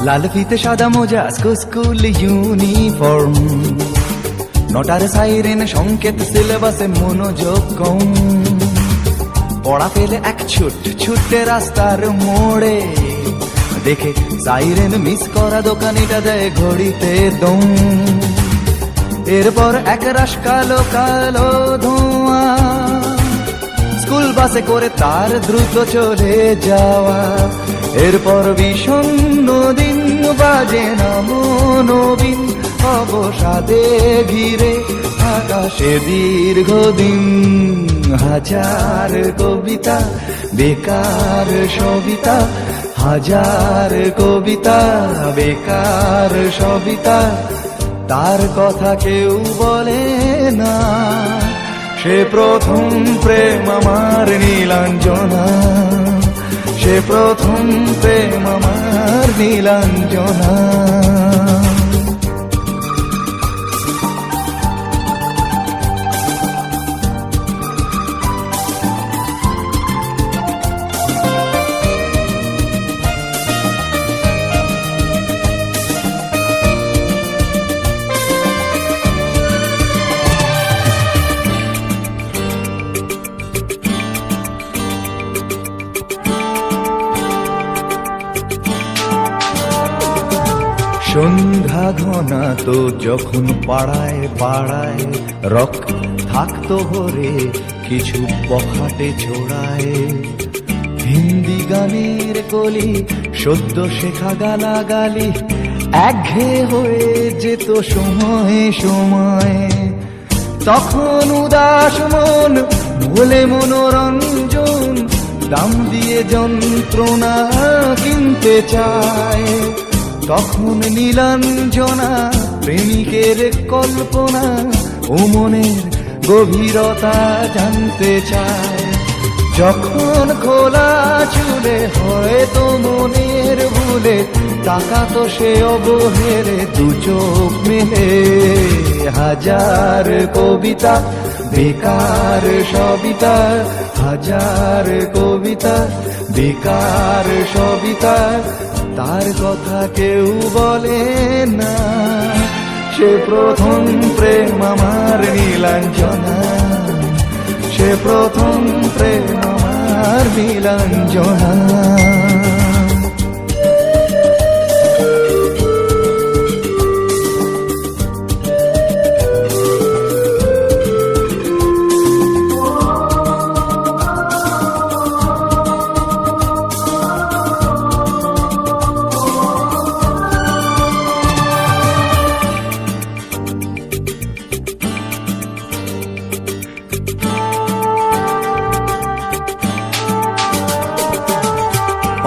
লাল ফিতে সাদা মোজা স্কুল ইউনিফর্ম, নটার সাইরেন সংকেত সিলেবাসে মনোযোগ কম। পড়া পেলে এক ছুটে রাস্তার মোড়ে, দেখে সাইরেন মিস করা দোকানিটা দেয় ঘড়িতে দম। এরপর এক রাশ কালো কালো ধোঁয়া, স্কুল বাসে করে তার দ্রুত চলে যাওয়া। এরপর বিষণ্ণ দিন বাজে না মনোবিন, অবসাদে ঘিরে আকাশে দীর্ঘদিন। হাজার কবিতা বেকার সবিতা, হাজার কবিতা বেকার সবিতা, তার কথা কেউ বলে না। সে প্রথম প্রেম আমার নীলাঞ্জনা, সে প্রথম প্রেম আমার নীলাঞ্জনা। সন্ধ্যা ঘনা তো যখন পাড়ায় পাড়ায় রক থাকতো ভরে কিছু বখাটে ছোড়ায়। হিন্দি গানের কলি সদ্য শেখা গালাগালি একঘেয়ে হয়ে যেত সময়ে সময়ে। তখন উদাস মন ভুলে মনোরঞ্জন, দাম দিয়ে যন্ত্রণা কিনতে চায়। তখন নীলাঞ্জনা প্রেমিকের কল্পনা ও মনের গভীরতা জানতে চায়। যখন খোলা চুলে হয়তো মনের ভুলে তাকাতো সে অবহেরে দু চোখ মেলে। হাজার কবিতা বেকার সবিতা, হাজার কবিতা বেকার সবিতা, তার কথা কেউ বলে না। সে প্রথম প্রেম আমার নীলাঞ্জনা, সে প্রথম প্রেম আমার নীলাঞ্জনা।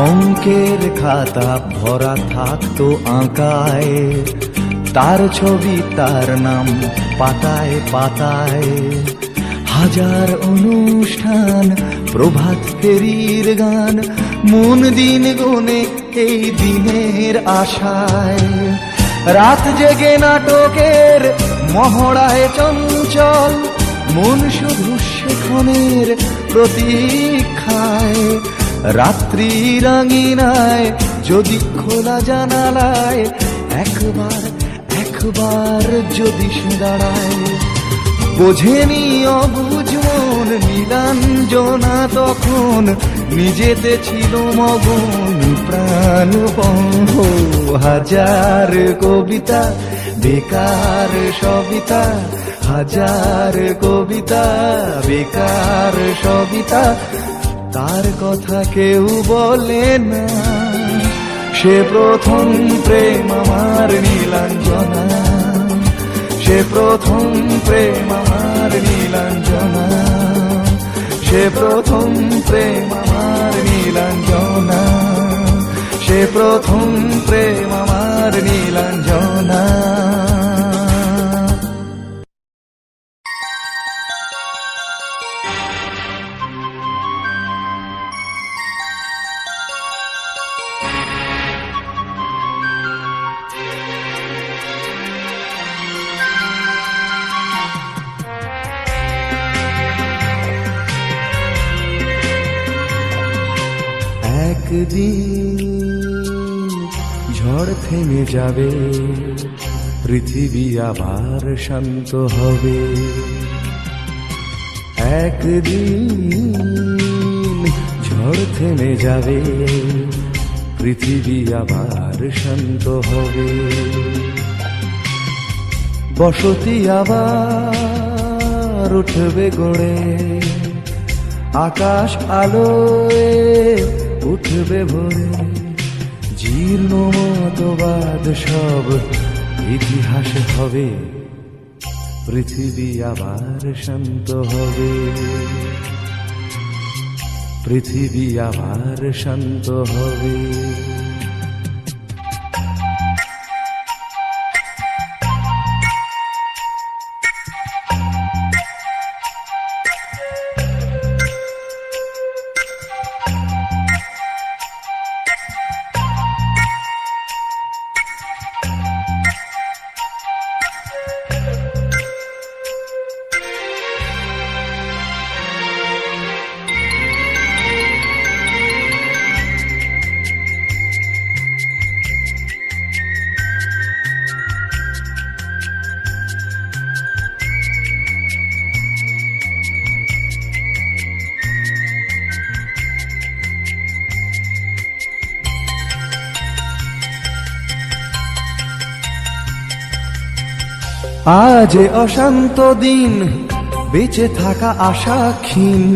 অঙ্কের খাতা ভরা থাকতো আঁকায়, তার ছবি তার নাম পাতায় পাতায়। হাজার অনুষ্ঠান প্রভাত ফেরির গান, মন দিন গুনে এই দিনের আশায়। রাত জেগে নাটকের মহড়ায় চঞ্চল, মন শুধু সেখানের প্রতীক্ষায়। রাত্রি রাঙিনায় যদি খোলা জানালায় একবার একবার যদি সে দাঁড়ায়। বোঝেনি অবুঝ মন নীলাঞ্জনা তখন, নিজেতে ছিল মগন প্রাণপণ। হাজার কবিতা বেকার সবিতা, হাজার কবিতা বেকার সবিতা, তার কথা কেউ বলে না। সে প্রথম প্রেম আমার নীলাঞ্জনা, সে প্রথম প্রেম আমার নীলাঞ্জনা, সে প্রথম প্রেম আমার নীলাঞ্জনা, সে প্রথম প্রেম আমার নীলাঞ্জনা। একদিন ঝড় থেমে যাবে, পৃথিবী আবার শান্ত হবে। একদিন ঝড় থেমে যাবে, পৃথিবী আবার শান্ত হবে। বসতি আবার উঠবে গড়ে, আকাশ আলোয় উঠবে ভরে। জীর্ণ মতবাদ সব ইতিহাস হবে, পৃথিবী আবার শান্ত হবে, পৃথিবী আবার শান্ত হবে। আজ অশান্ত দিন, বেঁচে থাকা আশা ক্ষীণ,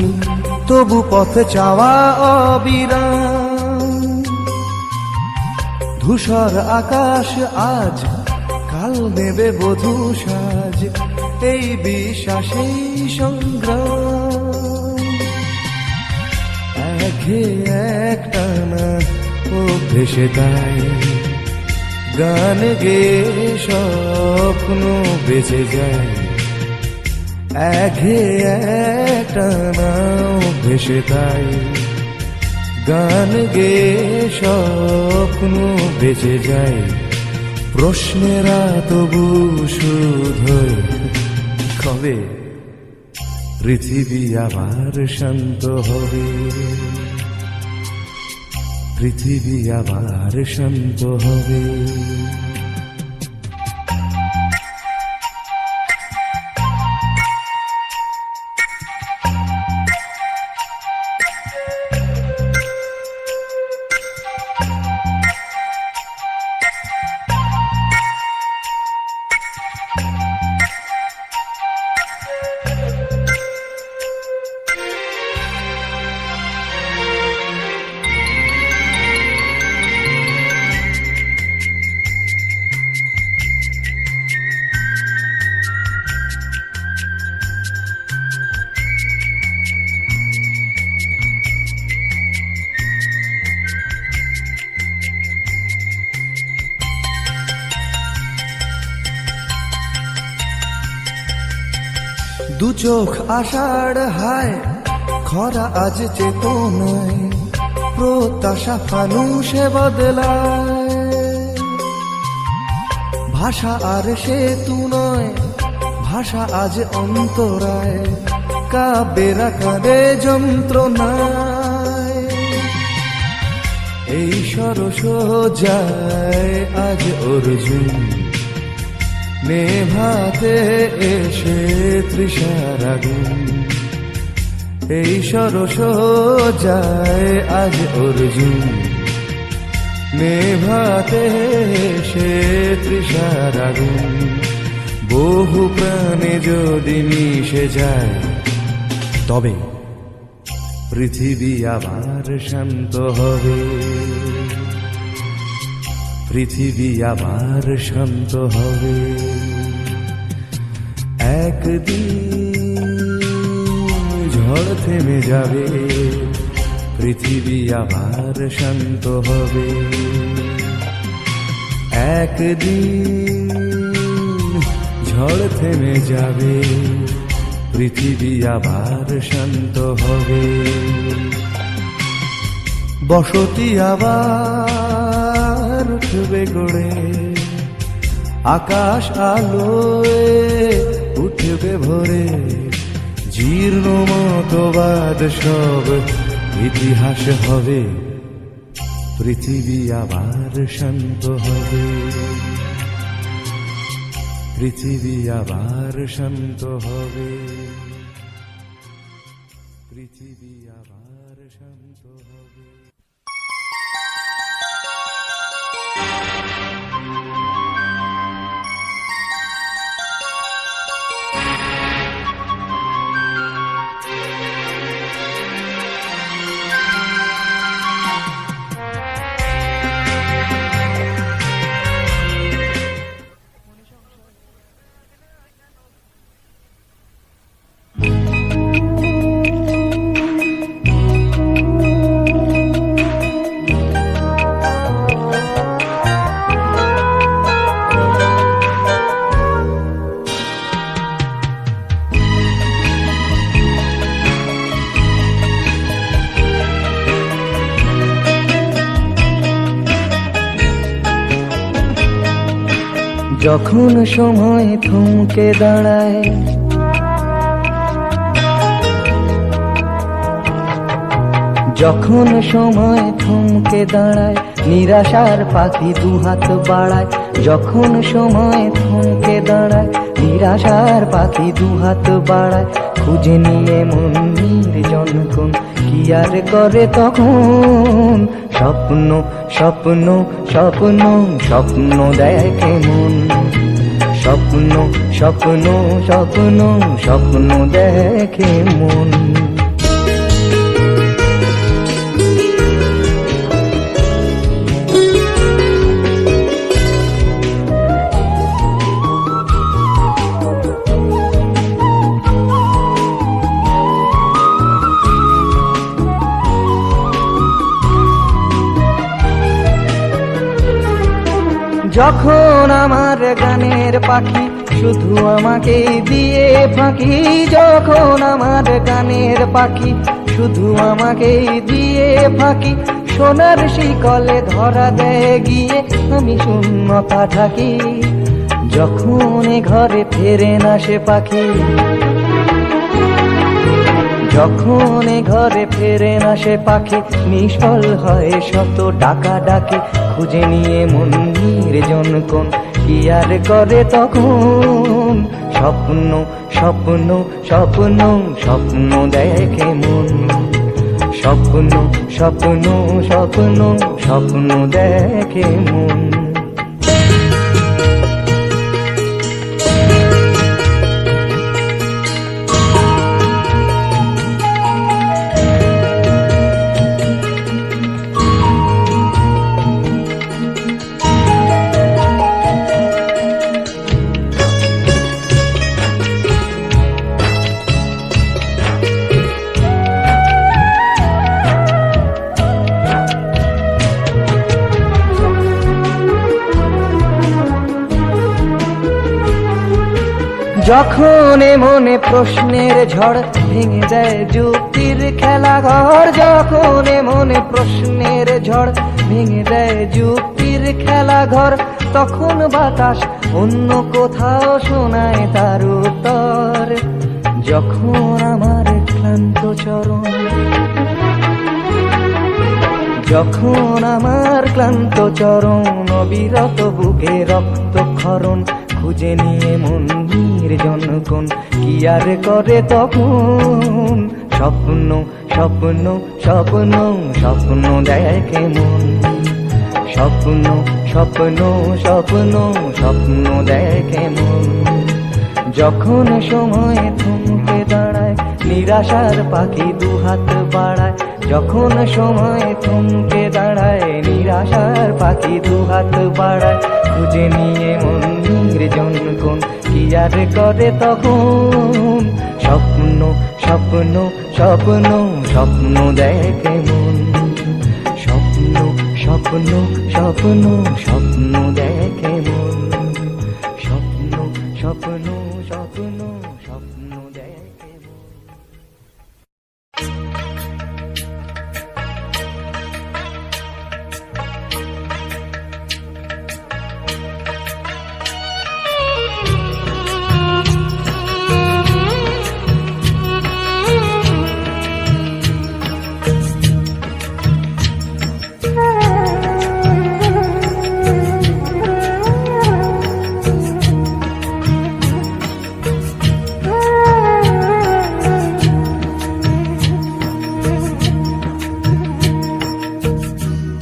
তবু পথে চাওয়া অবিরাম। ধূসর আকাশ আজ, কাল নেবে বধূ সাজ, এই বিশ্বাসেই সংগ্রাম। একে একটানা ও ভেসে তাই গান গে স্বপ্ন বেঁচে যায়। একে একটানা ভেসে তাই গান গে স্বপ্ন বেঁচে যায়। প্রশ্নেরা তবু শুধু কবে পৃথিবী আবার শান্ত হবে, পৃথিবী আবার শান্ত হবে। দু চোখ আষাঢ় হায়, খরা আজ চেতনায়, প্রত্যাশা ফানুষে বদলায়। ভাষা আর সেতু নয়, ভাষা আজ অন্তরায়, কাব্যেরা কাঁদে যন্ত্রণায়। এই সরস যায় আজ অর্জুন, নেভাতে এসে তৃষার আগুন। এই সরস যায় আজ অর্জুন, নেভাতে সে তৃষার আগুন, বহু প্রাণে যদি মিশে যায়, তবে পৃথিবী আবার শান্ত হবে, পৃথিবী আবার শান্ত হবে। একদিন ঝড় থেমে যাবে, পৃথিবী আবার শান্ত হবে। একদিন ঝড় থেমে যাবে, পৃথিবী আবার শান্ত হবে। বসতি আবার উঠবে গড়ে, আকাশ আলোয় উঠবে ভরে, জীর্ণ মতবাদ সব ইতিহাস হবে, পৃথিবী আবার শান্ত হবে, পৃথিবী আবার শান্ত হবে, পৃথিবী আবার শান্ত হবে। যখন সময় থমকে দাঁড়ায়, যখন সময় থমকে দাঁড়ায়, নিরাশার পাখি দুহাত বাড়ায়। যখন সময় থমকে দাঁড়ায়, নিরাশার পাখি দুহাত বাড়ায়। খুঁজে নিয়ে মন নির্জনক্ষণ, কি আর করে তখন? স্বপ্ন স্বপ্ন স্বপ্ন স্বপ্ন দেখে মন, স্বপ্ন স্বপ্ন স্বপ্ন স্বপ্ন দেখে মন। যখন আমার গানের পাখি শুধু আমাকে দিয়ে ফাঁকি, যখন আমার গানের পাখি শুধু আমাকে দিয়ে ফাঁকি, সোনার শিকলে ধরা দেয় গিয়ে আমি শূন্যতা থাকি। যখন ঘরে ফেরে না সে পাখি, যখন ঘরে ফেরে না সে পাখি, নিষ্ফল হয় শত ডাকা ডাকি। খুঁজে নিয়ে মন নির্জনক্ষণ, কি আর করে তখন? স্বপ্ন স্বপ্ন স্বপ্ন স্বপ্ন দেখে মন, স্বপ্ন স্বপ্ন স্বপ্ন স্বপ্ন দেখে মন। যখন মনে প্রশ্নের ঝড় ভেঙে যায় যুক্তির খেলাঘর, যখন মনে প্রশ্নের ঝড় ভেঙে যায় যুক্তির খেলাঘর, তখন বাতাস অন্য কোথাও শোনায় তার উত্তর। যখন আমার ক্লান্ত চরণ, যখন আমার ক্লান্ত চরণ, অবিরত বুকে রক্তক্ষরণ, খুঁজে নিয়ে মন নির্জনক্ষণ, কি আর করে তখন? স্বপ্ন স্বপ্ন স্বপ্ন স্বপ্ন দেখে মন, স্বপ্ন স্বপ্ন স্বপ্ন স্বপ্ন দেখে মন। যখন সময় থমকে দাঁড়ায় নিরাশার পাখি দুহাত বাড়ায়, যখন সময় থমকে দাঁড়ায় নিরাশার পাখি দুহাত বাড়ায়, খুঁজে নিয়ে মন নির্জন কোন কি আর করে তখন। স্বপ্ন স্বপ্ন স্বপ্ন স্বপ্ন দেখে মন। স্বপ্ন স্বপ্ন স্বপ্ন স্বপ্ন দেখে মন। স্বপ্ন স্বপ্ন স্বপ্ন স্বপ্ন দেখে মন।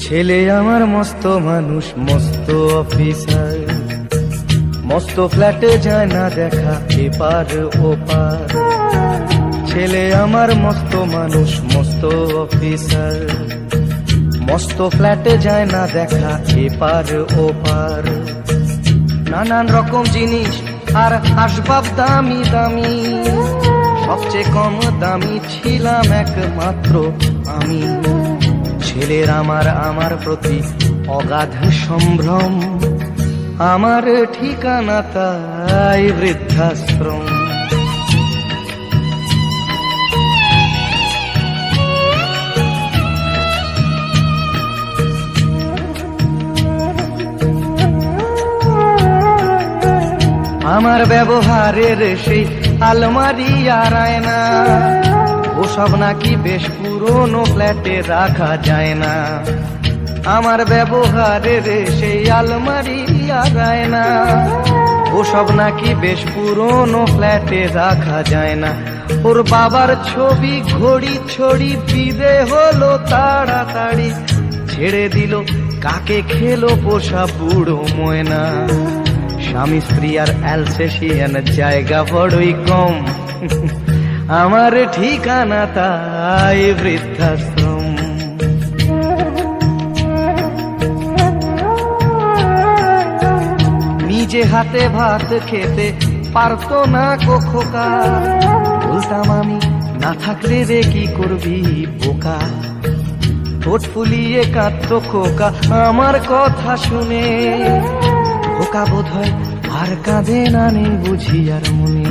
ছেলে আমার মস্ত মানুষ মস্ত অফিসার, মস্ত ফ্ল্যাটে যায় না দেখা এপার ওপার। ছেলে আমার মস্ত মানুষ মস্ত অফিসার, মস্ত ফ্ল্যাটে যায় না দেখা এপার ওপার। নানান রকম জিনিস আর আসবাব দামি দামি, সবচেয়ে কম দামি ছিলাম একমাত্র আমি। ছেলের আমার আমার প্রতি অগাধ সম্ভ্রম, আমার ঠিকানা তাই বৃদ্ধাশ্রম। আমার ব্যবহারের সেই আলমারি আর আয়না, ওসব নাকি বেশ পুরনো ফ্ল্যাটে রাখা যায় না। আমার ব্যবহারের সেই আলমারি আর আয়না, ওসব নাকি বেশ পুরনো ফ্ল্যাটে রাখা যায় না। ওর বাবার ছবি ঘড়ি ছড়ি বিদে হলো তাড়াতাড়ি, ছেড়ে দিল কাকে খেলো পোষা বুড়ো ময়না। স্বামী স্ত্রী আর অ্যালসেশিয়ান জায়গা বড়ই কম, আমার ঠিকানা তাই বৃদ্ধাশ্রম। নিজে হাতে ভাত খেতে পারতো না খোকা, বলতাম আমি না থাকলে রে কি করবি বোকা। ঠোঁট ফুলিয়ে কাঁদতো খোকা আমার কথা শুনে, খোকা বোধ হয় আর কাঁদে না নেই বুঝি আর মনে।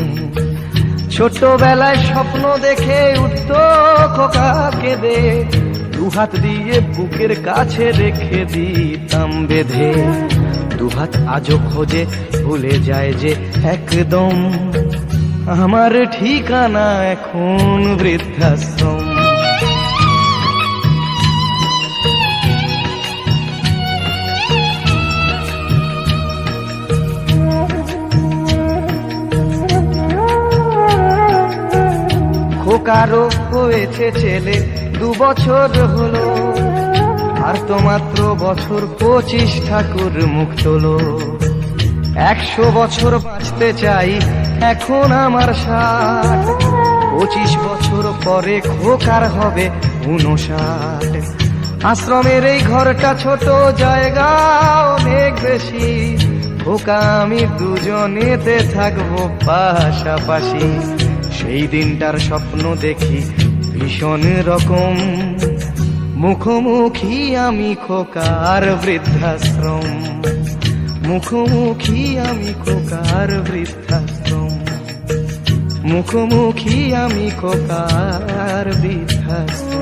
ছোটবেলায় স্বপ্ন দেখে উঠত খোকা কেঁদে, দুহাত দিয়ে বুকের কাছে রেখে দিতাম বেঁধে। দুহাত আজও খোঁজে ভুলে যায় যে একদম, আমার ঠিকানা এখন বৃদ্ধাশ্রম। খোকারও হয়েছে ছেলে 2 বছর হলো, আর তো মাত্র বছর 25 ঠাকুর মুখ তোলো। 100 বছর বাঁচতে চাই এখন আমার 60, 25 বছর পরে খোকার হবে 59। আশ্রমের এই ঘরটা ছোট, জায়গা অনেক বেশি, খোকা আমি দুজনেতে থাকবো পাশাপাশি। সেই দিনটার স্বপ্ন দেখি ভীষণ রকম, মুখোমুখি আমি খোকার বৃদ্ধাশ্রম। মুখোমুখি আমি খোকার বৃদ্ধাশ্রম। মুখোমুখি আমি খোকার বৃদ্ধাশ্রম।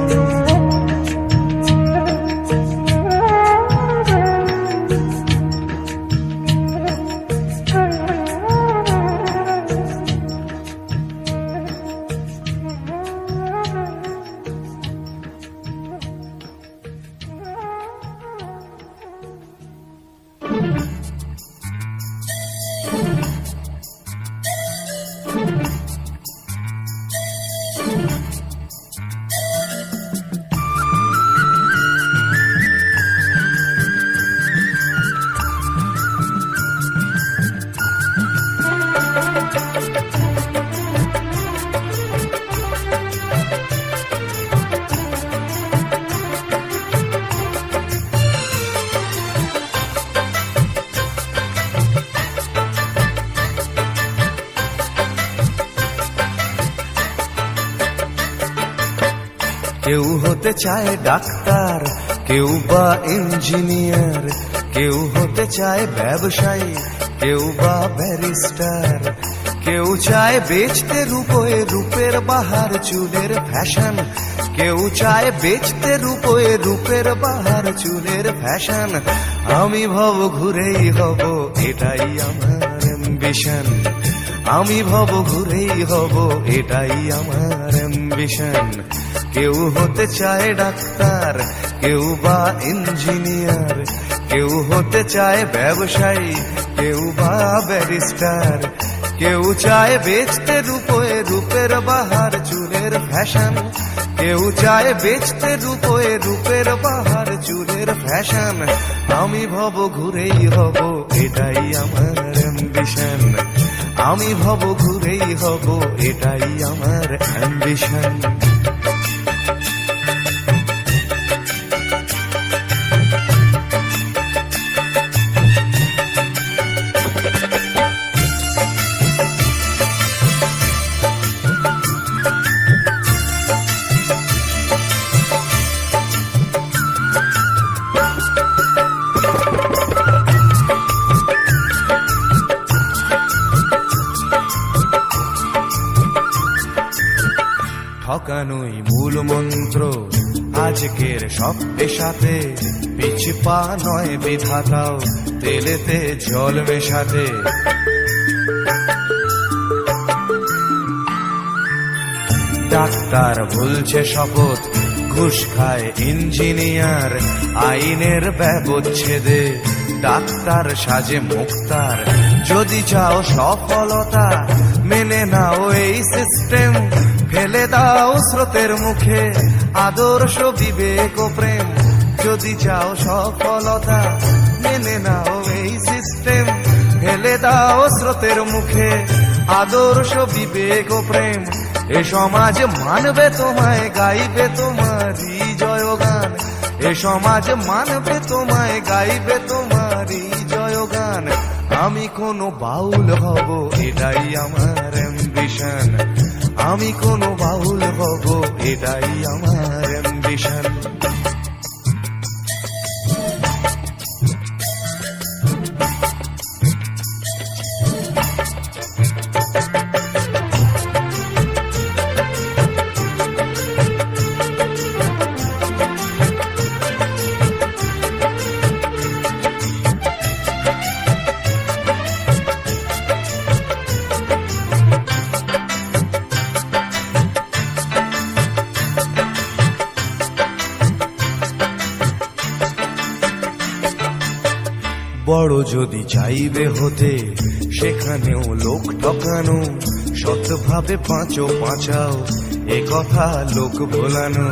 কেউ হতে চায় ডাক্তার, কেউ বা ইঞ্জিনিয়ার, কেউ হতে চায় ব্যবসায়ী, কেউ বা ব্যারিস্টার, কেউ চায় বেচতে রূপে রূপের বাহার চুলের ফ্যাশন, কেউ চায় বেচতে রূপের বাহার চুলের ফ্যাশন। আমি ভব ঘুরেই হব, এটাই আমার অ্যাম্বিশন। আমি ভব ঘুরেই হব, এটাই আমার অ্যাম্বিশন। কেউ হতে চায় ডাক্তার, কেউ বা ইঞ্জিনিয়ার, কেউ হতে চায় ব্যবসায়ী, কেউ বা ব্যারিস্টার, কেউ চায় বেচতে রূপের বাহার চুলের ফ্যাশন, কেউ চায় বেচতে রূপের বাহার চুলের ফ্যাশন। আমি ভব ঘুরেই হব, এটাই আমার অ্যাম্বিশন। আমি ভব ঘুরেই হব, এটাই আমার অ্যাম্বিশন। ঠকানোই মূল মন্ত্র আজকের সব পেশাতে, পিছু পা নয় বিধাতাও তেলেতে জল মেশাতে। ডাক্তার বলছে শপথ, ঘুষ খায় ইঞ্জিনিয়ার, আইনের ব্যবচ্ছেদে ডাক্তার সাজে মুক্তার। যদি চাও সফলতা মেনে নাও এই সিস্টেম, ফেলে দাও স্রোতের মুখে আদর্শ বিবেক ও প্রেম। যদি চাও সফলতা মেনে নাও এই সিস্টেম, ফেলে দাও স্রোতের মুখে আদর্শ বিবেক ও প্রেম। এ সমাজ মানবে তোমায়, গাইবে তোমারই জয়গান। এ সমাজ মানবে তোমায়, গাইবে তোমারই জয়গান। আমি কোনো বাউল হব, এটাই আমার অ্যাম্বিশন। আমি কোনো বাউল হব, এটাই আমার অ্যাম্বিশন। বড় যদি চাইবে হতে, সেখানেও লোক ঠকানো, সৎভাবে পাঁচো পাঁচাও, এ কথা লোক ভোলানো।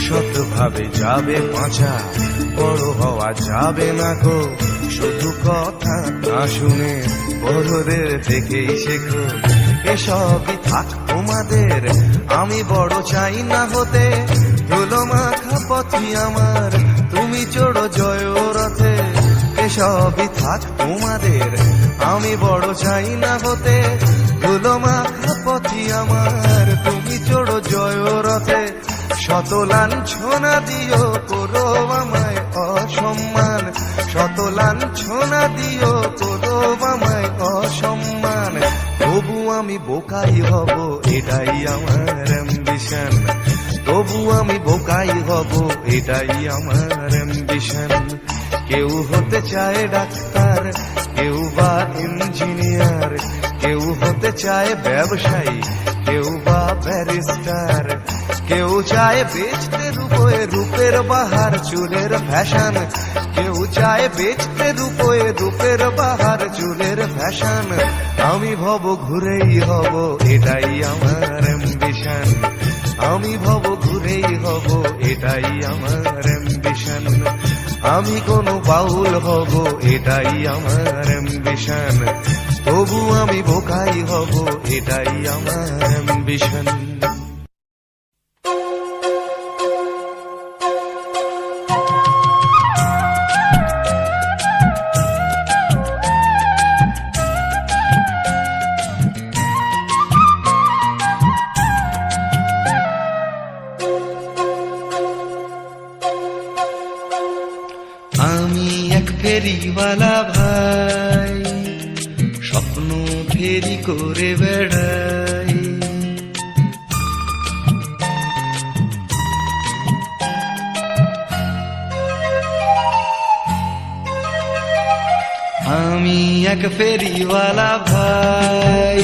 সৎভাবে যাবে পাঁচা, বড় হওয়া যাবে না গো। শুধু কথা না শুনে বড়দের থেকেই শেখো। এসবই থাক তোমাদের, আমি বড় চাই না হতে। ধুলো মাখা পথই আমার, তুমি চড়ো জয় রথে। এসবই থাক তোমাদের, আমি বড় চাই না হতে। ধুলো মাখা পথই আমার, তুমি চড়ো জয় রথে। শত লাঞ্ছনা দিও করো আমায় অসম্মান, শত লাঞ্ছনা দিও করো আমায় অসম্মান। তবু আমি বোকাই হব, এটাই আমার অ্যাম্বিশন। তবু আমি বোকাই হব, এটাই আমার অ্যাম্বিশন। কেউ হতে চায় ডাক্তার, কেউ বা ইঞ্জিনিয়ার, কেউ হতে চায় ব্যবসায়ী, কেউ বা ব্যারিস্টার, কেউ চায় বেচতে রূপের বাহার চুলের ফ্যাশন, কেউ চায় বেচতে রূপের বাহার চুলের ফ্যাশন। আমি ভব ঘুরেই হব, এটাই আমার অ্যাম্বিশন। আমি ভব ঘুরেই হব, এটাই আমার অ্যাম্বিশন। আমি কোনো বাউল হব, এটাই আমার অ্যাম্বিশন। তবু আমি বোকাই হব, এটাই আমার অ্যাম্বিশন। আমি এক ফেরিওয়ালা ভাই, স্বপ্ন ফেরি করে বেড়াই। আমি এক ফেরিওয়ালা ভাই,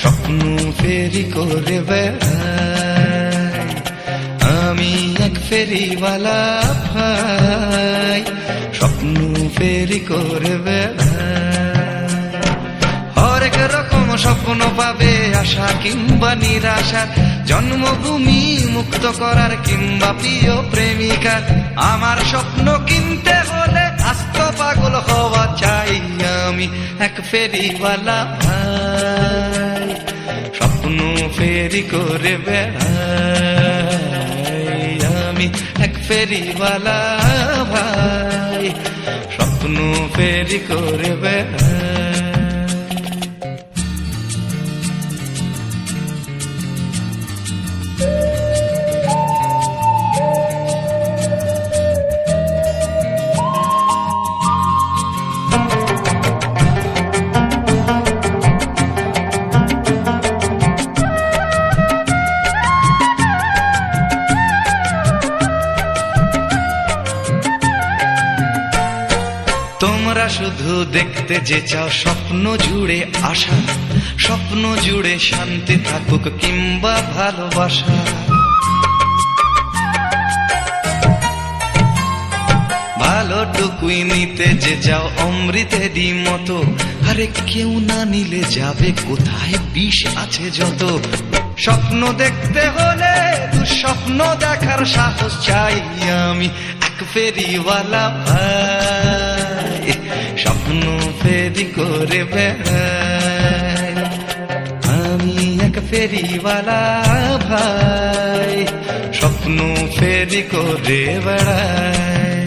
স্বপ্ন ফেরি করে বেড়াই। আমি এক ফেরিওয়ালা ভাই, স্বপ্ন ফেরি করে বেড়াই। হরেক রকম স্বপ্ন পাবে, আশা কিংবা নিরাশার, জন্মভূমি মুক্ত করার কিংবা প্রিয় প্রেমিকার। আমার স্বপ্ন কিনতে হলে আস্ত পাগল হওয়া চাই। আমি এক ফেরিওয়ালা ভাই, স্বপ্ন ফেরি করে বেড়াই। আমি এক ফেরিওয়ালা ভাই, স্বপ্ন ফেরি করে বেড়াই। তোমরা শুধু দেখতে যে চাও স্বপ্ন জুড়ে আশা, স্বপ্ন জুড়ে শান্তি থাকুক কিংবা ভালোবাসা। ভালোটুকুই নিতে যে চাও অমৃতেরই মতো, আরে কেউ না নিলে যাবে কোথায়, বিষ আছে যত। স্বপ্ন দেখতে হলে দুঃস্বপ্ন দেখার সাহস চাই। আমি এক ফেরিওয়ালা ভাই, স্বপ্ন ফেরি করে বেড়াই। আমি এক ফেরিওয়ালা ভাই, স্বপ্ন ফেরি করে বেড়াই।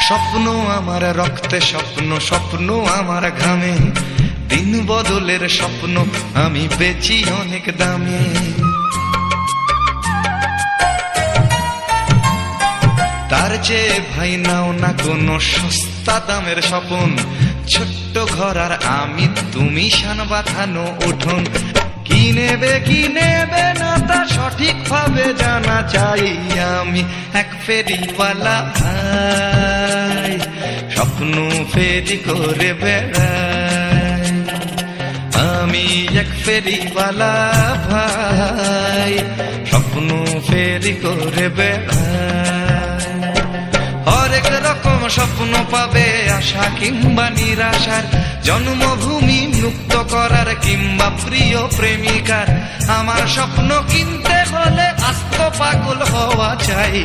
স্বপ্ন আমার রক্তে স্বপ্ন, স্বপ্ন আমার ঘামে, দিন বদলের স্বপ্ন আমি বেচি অনেক দামে। তার চেয়ে ভাই নাও না কোনো সস্তা দামের স্বপন, ছোট্ট ঘর আর আমি তুমি শান বাঁধানো উঠোন। কি নেবে না তা সঠিক ভাবে জানা চাই। আমি এক ফেরিওয়ালা ভাই, স্বপ্ন ফেরি করে বেড়াই। আমি এক ফেরিওয়ালা ভাই, স্বপ্ন ফেরি করে বেড়াই। হরেক রকম স্বপ্ন পাবে, আশা কিংবা নিরাশার, জন্মভূমি মুক্ত করার কিংবা প্রিয় প্রেমিকার। আমার স্বপ্ন কিনতে হলে আস্ত পাগল হওয়া চাই।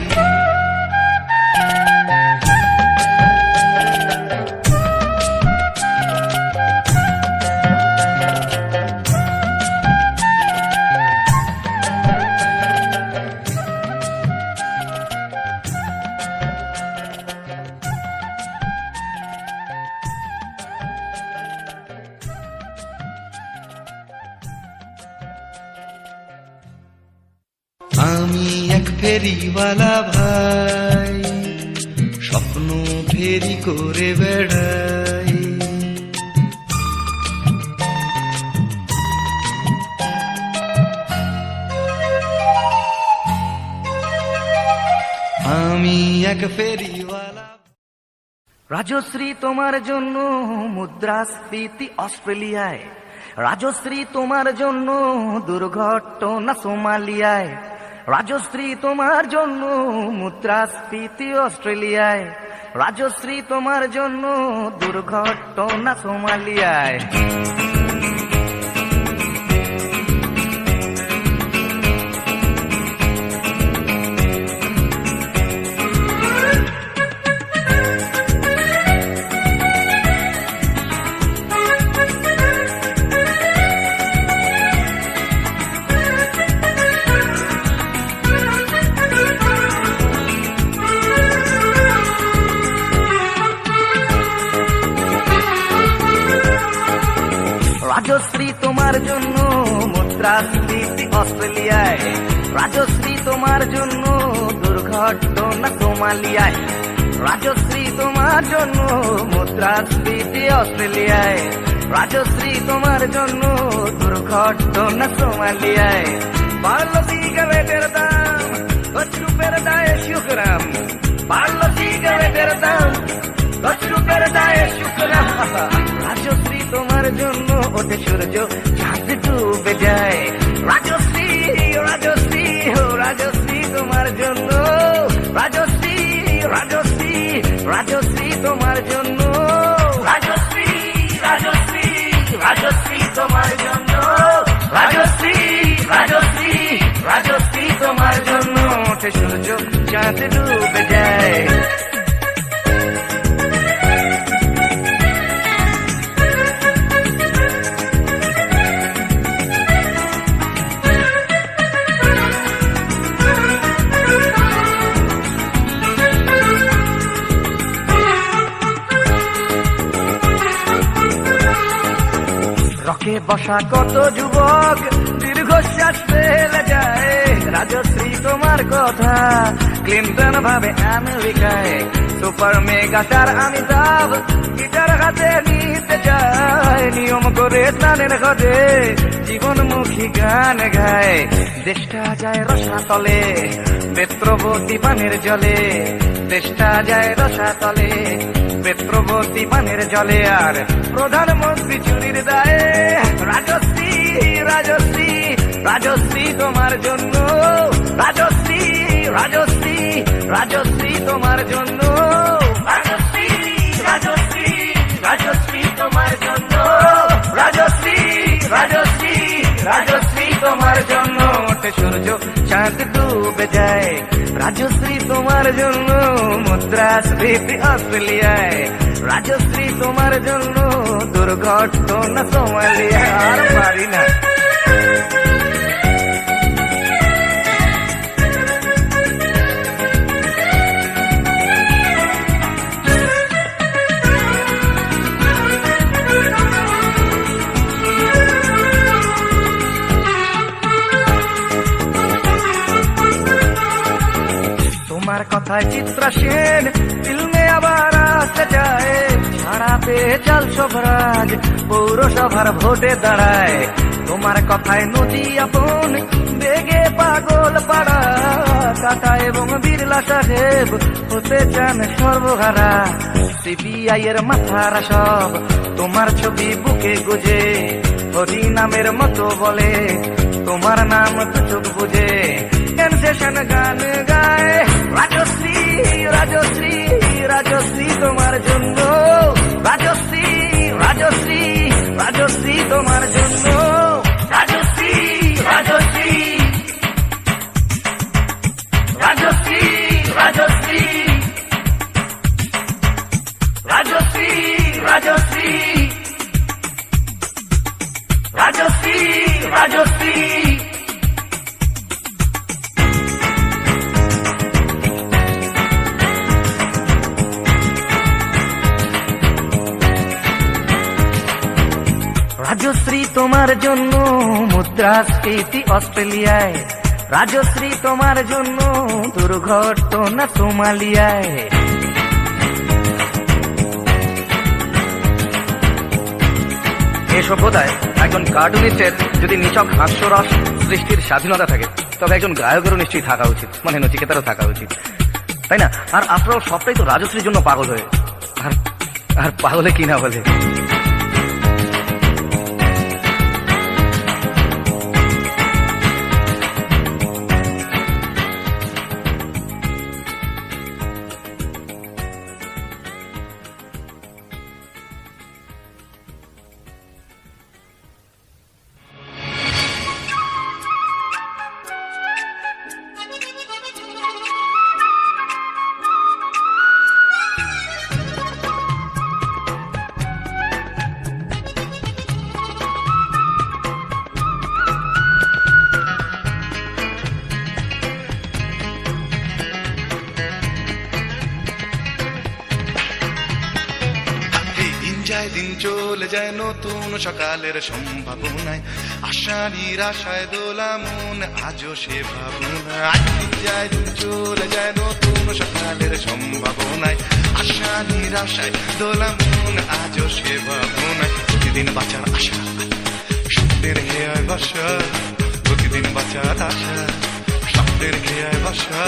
আমি এক ফেরিওয়ালা ভাই, স্বপ্ন ফেরি করে বেড়াই। আমি এক ফেরিওয়ালা। রাজশ্রী তোমার জন্য মুদ্রাস্ফীতি অস্ট্রেলিয়ায়, রাজশ্রী তোমার জন্য দুর্ঘটনা সোমালিয়ায়, রাজশ্রী তোমার জন্য মুদ্রাস্ফীতি অস্ট্রেলিয়ায়, রাজশ্রী তোমার জন্য দুর্ঘটনা সোমালিয়ায়। তোমার জন্য মুদ্রাস্ফীতি অস্ট্রেলিয়ায়, রাজশ্রী তোমার জন্য দুর্ঘটনা সোমালিয়ায়, রাজশ্রী তোমার জন্য মুদ্রাস্ফীতি অস্ট্রেলিয়ায়, রাজশ্রী তোমার জন্য দুর্ঘটনা সোমালিয়ায়। বাড়লো সিগারেটের দাম, 10 রুপির দায়ে শুকরাম, বাড়লো সিগারেটের দাম, 10 রুপির দায়ে শুকরাম। রাজশ্রী তোমার জন্য ওঠে সূর্য, চাঁদ ডুবে যায়। রাজশ্রী রাজশ্রী ও রাজশ্রী তোমার জন্য, রাজশ্রী রাজশ্রী রাজশ্রী তোমার জন্য, রাজশ্রী রাজশ্রী রাজশ্রী তোমার জন্য, রাজশ্রী রাজশ্রী রাজশ্রী তোমার জন্য ওঠে সূর্য, চাঁদ ডুবে যায়। রকে বসা কত যুবক দীর্ঘশ্বাস ফেলে যায়। রাজশ্রী তোমার কথা ক্লিন্টন ভাবে আমেরিকায়, সুপার মেগাস্টার অমিতাভ গিটার হাতে নিতে যায়। নিয়ম করে তানের ঘরে জীবনমুখী গান গায়। দেশটা যায় রসাতলে বেত্রবতী পানের জলে, দেশটা যায় রসাতলে বেত্রবতী পানের জলে। আর প্রধানমন্ত্রী চুরির দায়ে রাজশ্রী রাজশ্রী রাজশ্রী তোমার জন্য, রাজশ্রী রাজশ্রী রাজশ্রী তোমার জন্য, রাজশ্রী রাজশ্রী রাজশ্রী তোমার জন্য, রাজশ্রী রাজশ্রী রাজশ্রী তোমার জন্য ওঠে সূর্য, চাঁদ ডুবে যায়। রাজশ্রী তোমার জন্য মুদ্রাস্ফীতি অস্ট্রেলিয়ায়, রাজশ্রী তোমার জন্য দুর্ঘটনা সোমালিয়ায়। আর পারি না। তোমার কথায় চিত্রা সেন ফিল্মে আবার আসতে চায়। ছাড়া পেয়ে চাল সবরাজ পৌরসভার ভোটে দাঁড়ায়। তোমার কথায় নদী আপন বেগে পাগল পাড়া, টাটা এবং বিড়লা সাহেব হতে চান সর্বহারা। সিবিআই এর মাথারা সব তোমার ছবি বুকে গুজে, হরি নামের মতো বলে তোমার নাম তো চোখ বুঝে। সেনসেশন গান গায় রাজশ্রী রাজশ্রী রাজশ্রী তোমার জন্য, রাজশ্রী রাজশ্রী রাজশ্রী তোমার জন্য, রাজশ্রী রাজশ্রী রাজশ্রী রাজশ্রী রাজশ্রী রাজশ্রী রাজশ্রী রাজশ্রী। রাজশ্রী তোমার জন্য মুদ্রাস্ফীতি অস্ট্রেলিয়ায়, রাজশ্রী তোমার জন্য দুর্ঘটনা সোমালিয়ায়। এ সভ্যতায় একজন কার্টুনিস্টের যদি নিছক হাস্যরস সৃষ্টির স্বাধীনতা থাকে, তবে একজন গায়কেরও নিশ্চয়ই থাকা উচিত, মানে নচিকেতারও থাকা উচিত, তাই না? আর আপনারাও সবটাই তো রাজশ্রীর জন্য পাগল হয়ে, আর পাগলে কি না বলে। যায় দিন চলে যায় নতুন সকালের সম্ভাবনায়, আশা নিরাশায় দোলা মন আজও সে ভাবনায়। দিন যায় দিন চলে যায় নতুন সকালের সম্ভাবনায়, আশা নিরাশায় দোলা মন আজও সে ভাবনায়। প্রতিদিন বাঁচার আশা স্বপ্নের হেয়ায় বাসা, প্রতিদিন বাঁচার আশা স্বপ্নের হেয়ায় বাসা।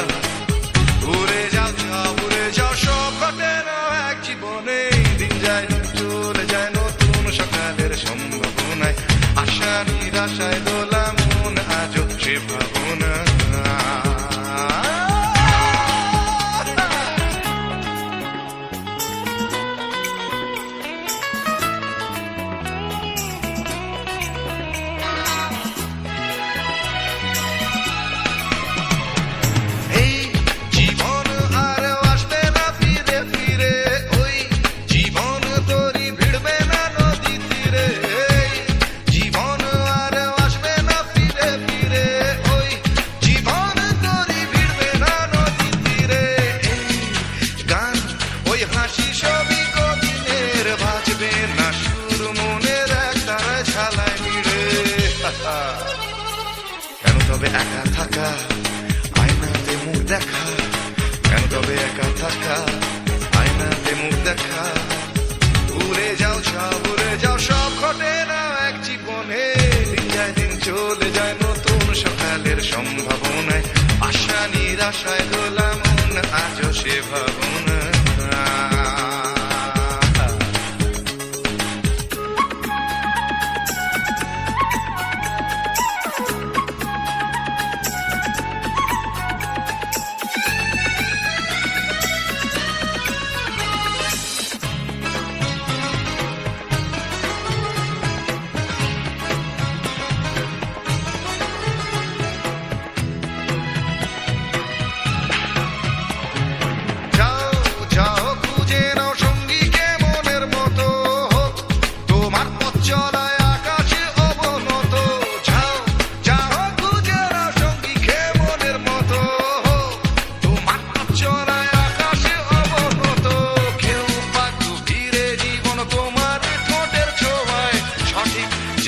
উড়ে যাও যাও উড়ে যাও সব ঘটে না এক জীবনে, দিন যায় দিন চলে যায় নতুন সকালের সম্ভাবনায়, আশা নিরাশায় দোলা মন আজও সে ভাবনা। কেন তবে একা থাকা আয়নাতে মুখ দেখা, কেন তবে একা থাকা আয়নাতে মুখ দেখা। উড়ে যাও সব উড়ে যাও সব ঘটে না এক জীবনে, দিন যায় দিন চলে যায় নতুন সকালের সম্ভাবনায়, আশা নিরাশায় দোলা মন আজও সে ভাবনা।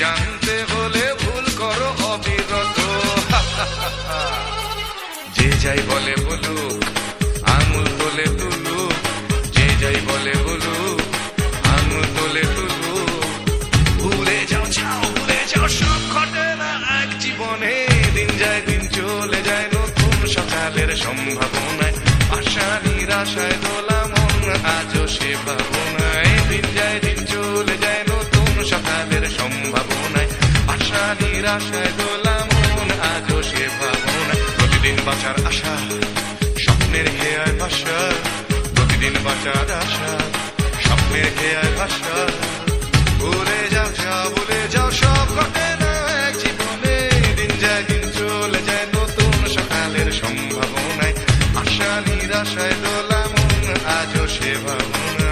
জানতে হলে ভুল করো অবিরত, যে যাই বলে বলুক আঙুল তোলে তুলুক, যে যাই বলে বলুক আঙুল তোলে তুলুক। ভুলে যাও যাও ভুলে যাও সব ঘটে না এক জীবনে, দিন যায় দিন চলে যায় নতুন সকালের সম্ভাবনায়, আশা নিরাশায় দোলা মন আজও সে ভাবনায়। দিন যায় দিন চলে যায় নতুন সকালের সম্ভাবনায়, আশা নিরাশায় দোলা মন আজও সে ভাবনায়। প্রতিদিন বাঁচার আশা স্বপ্নের হেয়ায় ভাষা, প্রতিদিন বাঁচার আশা স্বপ্নের হেয়ায় ভাষা। ভুলে যাও যাও ভুলে যাও সব ঘটে না এক জীবনে, দিন যায় দিন চলে যায় নতুন সকালের সম্ভাবনায়, আশা নিরাশায় দোলা মন আজও সে ভাবনা।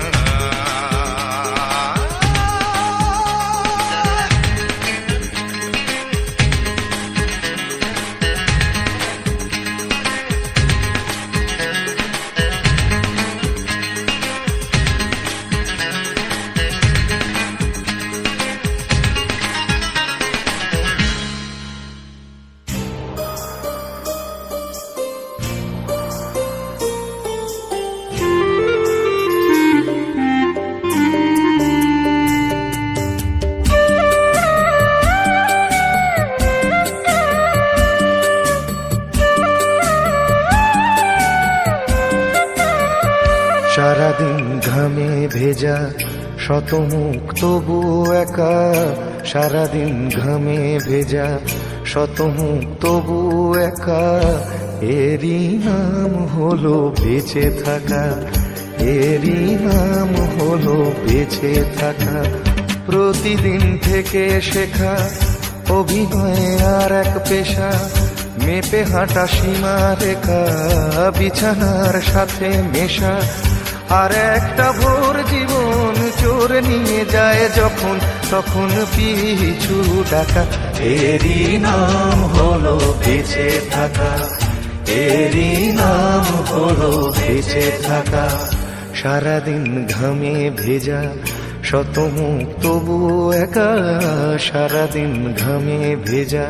সারাদিন ঘামে ভেজা শতমুখ তবু একা, সারাদিন ঘামে ভেজা শতমুখ তবু একা, এরই নাম হলো বেঁচে থাকা, এরই নাম হলো বেঁচে থাকা। প্রতিদিন থেকে শেখা অভিনয় আর এক পেশা, মেপে হাঁটা সীমা রেখা, বিছানার সাথে মেশা। আর একটা ভোর জীবন চোর নিয়ে যায় যখন, তখন পিছু ডাকা। এরই নাম হলো বেঁচে থাকা, এরই নাম হলো বেঁচে থাকা। সারাদিন ঘামে ভেজা শতমুখ তবু একা, সারাদিন ঘামে ভেজা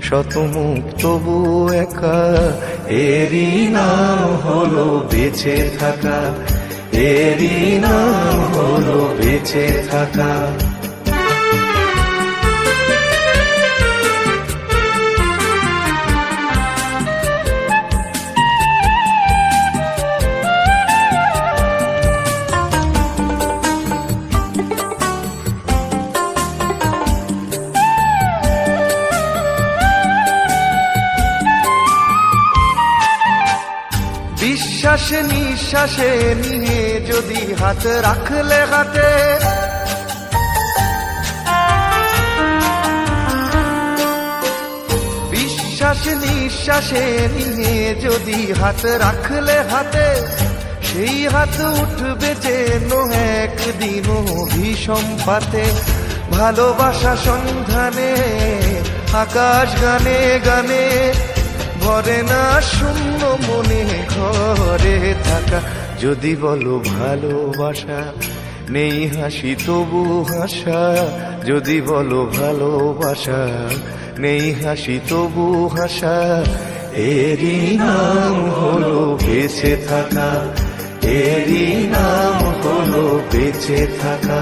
শতমুখ তবু একা, এরই নাম হলো বেঁচে থাকা, এরই নাম হলো বেঁচে থাকা। বিশ্বাসে নিঃশ্বাসে নিয়ে যদি হাত রাখলে হাতে, বিশ্বাসে নিঃশ্বাসে নিয়ে যদি হাত রাখলে হাতে, সেই হাত উঠবে যেন একদিন ভীষণ পাতে। ভালোবাসা সন্ধানে আকাশ গানে গানে, ভরে না শূন্য মনে ঘরে থাকা। যদি বলো ভালোবাসা নেই হাসি তবু হাসা, যদি বলো ভালোবাসা নেই হাসি তবু হাসা, এরই নাম হলো বেঁচে থাকা, এরই নাম হলো বেঁচে থাকা।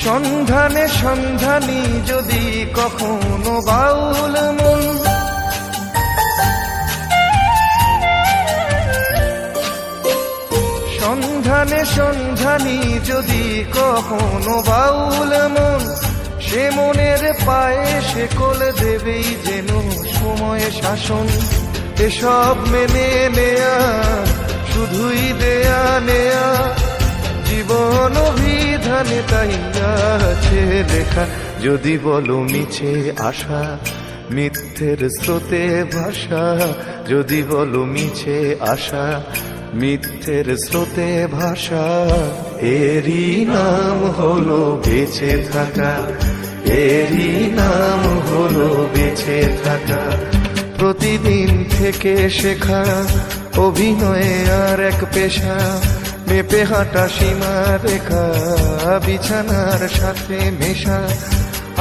সন্ধানে সন্ধানী যদি কখনো বাউল মন, সন্ধানে সন্ধানী যদি কখনো বাউল মন, সে মনের পায়ে সে কোল দেবেই যেন সময় শাসন। এসব মেনে নেয়া শুধুই দেয়া নেয়া, জীবন অভিধানে তাই আছে লেখা। যদি বলো মিছে আশা মিথ্যের স্রোতে ভাষা, যদি বলো মিছে আশা মিথ্যের স্রোতে ভাষা, এরই নাম হলো বেঁচে থাকা, এরই নাম হলো বেঁচে থাকা। প্রতিদিন থেকে শেখা অভিনয়ে আর এক পেশা, মেপে হাঁটা সীমা রেখা বিছানার সাথে মেশা।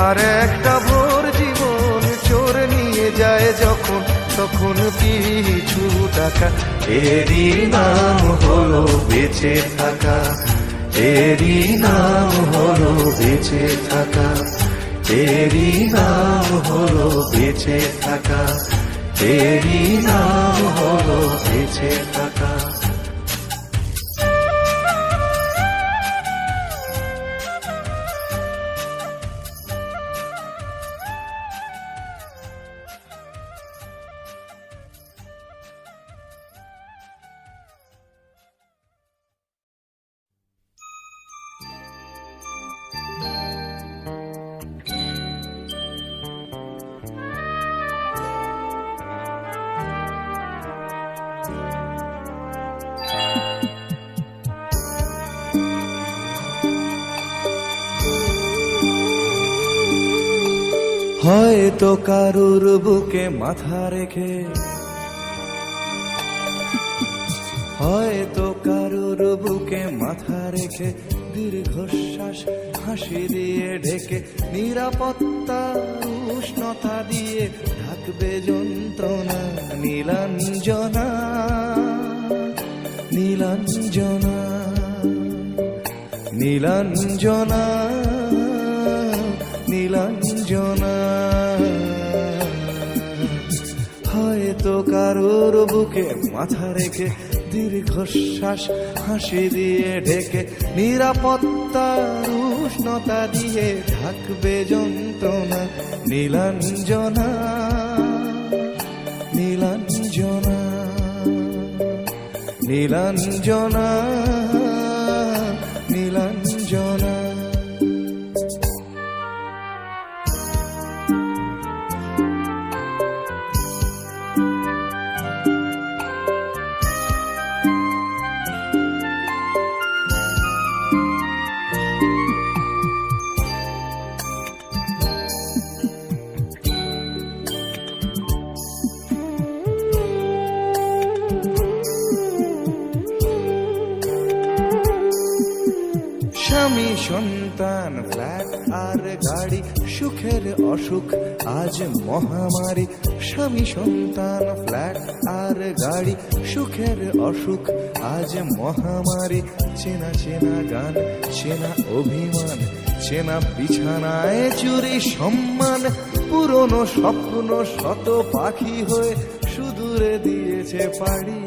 আর একটা ভোর জীবন চোর নিয়ে যায় যখন, তখন পিছু টাকা। এরই নাম হলো বেঁচে থাকা, এরই নাম হলো বেঁচে থাকা, এরই নাম হলো বেঁচে থাকা, এরই নাম হলো বেঁচে থাকা। হয়তো কারুর বুকে মাথা রেখে, হয়তো কারুর বুকে মাথা রেখে, দীর্ঘশ্বাস হাসি দিয়ে ঢেকে, নিরাপত্তার উষ্ণতা দিয়ে ঢাকবে যন্ত্রণা। নীলাঞ্জনা নীলাঞ্জনা নীলাঞ্জনা নীলাঞ্জনা। হয়তো কারোর বুকে মাথা রেখে, দীর্ঘশ্বাস হাসি দিয়ে ঢেকে, নিরাপত্তার উষ্ণতা দিয়ে ঢাকবে যন্ত্রণা। নীলাঞ্জনা নীলাঞ্জনা নীলাঞ্জনা নীলাঞ্জনা। সন্তান ফ্ল্যাট আর গাড়ি সুখের অসুখ আজ মহামারী স্বামী সন্তান ফ্ল্যাট আর গাড়ি সুখের অসুখ আজ মহামারী চেনা চেনা গান চেনা অভিমান চেনা বিছানায় চুরি সম্মান পুরনো স্বপ্ন শত পাখি হয়ে সুদূরে দিয়েছে পাড়ি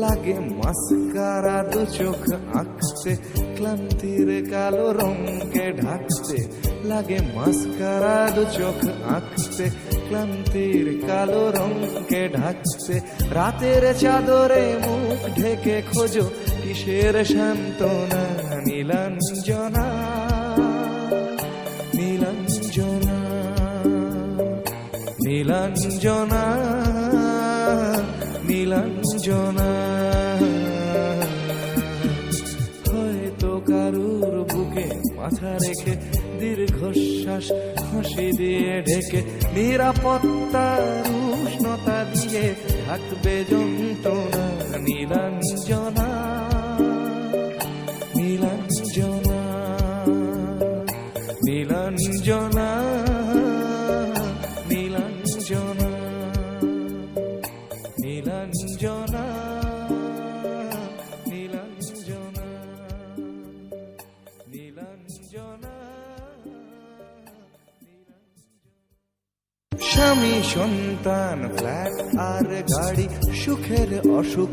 লাগে মাস্কারা দু চোখ আঁকতে ক্লান্তির কালো রঙকে ঢাকতে লাগে মাস্কারা দু চোখ আঁকতে ক্লান্তির কালো রঙকে ঢাকতে রাতের চাদরে মুখ ঢেকে খোঁজো কিসের সান্ত্বনা নীলাঞ্জনা নীলাঞ্জনা নীলাঞ্জনা নীলাঞ্জনা হয়তো কারুর বুকে মাথা রেখে দীর্ঘশ্বাস হাসি দিয়ে ঢেকে নিরাপত্তার উষ্ণতা দিয়ে থাকবে যন্ত্রণা নীলাঞ্জনা নীলাঞ্জনা নীলাঞ্জনা নীলাঞ্জনা নীলাঞ্জনা নীলাঞ্জনা নীলাঞ্জনা স্বামী সন্তান ফ্ল্যাট আর গাড়ি সুখের অসুখ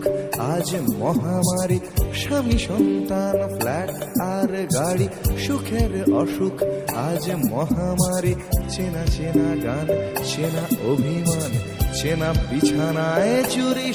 আজ মহামারী স্বামী সন্তান ফ্ল্যাট আর গাড়ি সুখের অসুখ আজ মহামারী চেনা চেনা গান চেনা অভিমান চেনা বিছানায় চুরি